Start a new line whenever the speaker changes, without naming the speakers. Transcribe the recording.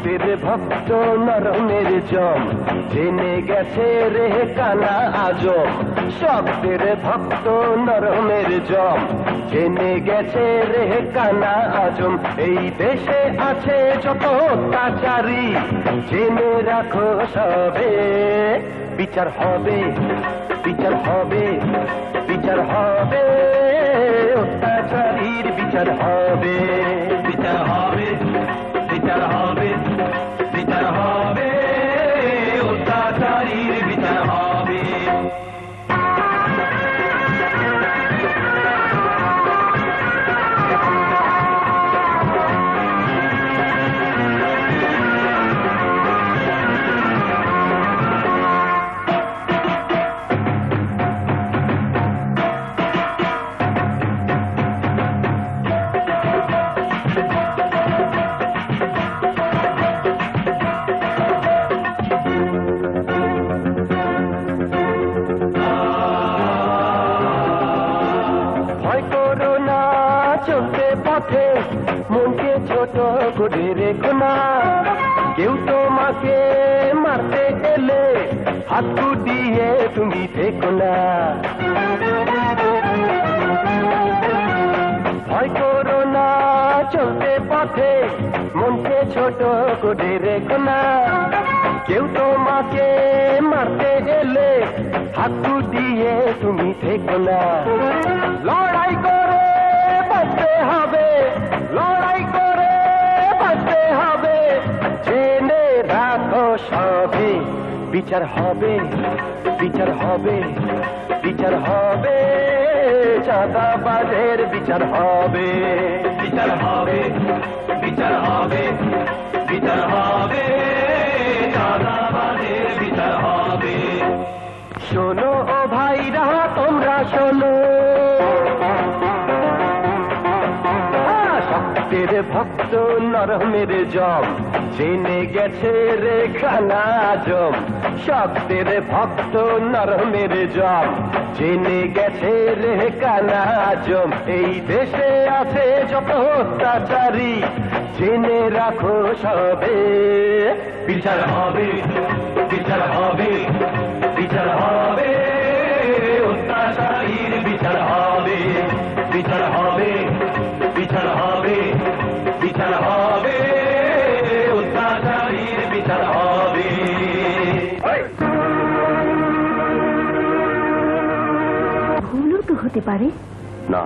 শক্তির ভক্ত নরমের জম জেনে গেছে রে কানা আজম। শক্তির ভক্ত নরমের জম জেনে গেছে রে কানা আজম। এই দেশে আছে যত অত্যাচারী জেনে রাখো সবে, বিচার হবে বিচার হবে বিচার হবে, অত্যাচারীর বিচার হবে বিচার হবে বিচার হবে বিচার হবে, অত্যাচারীর বিচার হবে। চলতে পথে মনকে ছোট করে রেখো না, কেউ তোমাকে মারতে এলে হাত গুটিয়ে তুমি দেখো না। ভয় করো না চলতে পথে মনকে ছোট করে রেখো না, কেউ তোমাকে মারতে এলে হাত গুটিয়ে তুমি দেখো না। লড়াই করে বাঁচতে হবে, লড়াই করে বাঁচতে হবে, জেনে রাখো সবে, বিচার হবে বিচার হবে বিচার হবে, চাঁদাবাজের বিচার হবে বিচার হবে বিচার হবে বিচার হবে, চাঁদাবাজের বিচার হবে। শোনো ও ভাইরা তোমরা শোনো, শক্তির ভক্ত নরমের জম জেনে গেছে রে কানা আজম। শক্তির ভক্ত নরমের জম জেনে গেছে রে কানা আজম। এই দেশে আছে যত অত্যাচারী জেনে রাখো সবে, বিচার হবে বিচার হবে বিচার হবে, অত্যাচারীর বিচার হবে বিচার হবে বিচার হবে বিচার হবে, অত্যাচারীর বিচার হবে।
ভুলও তো হতে পারে
না,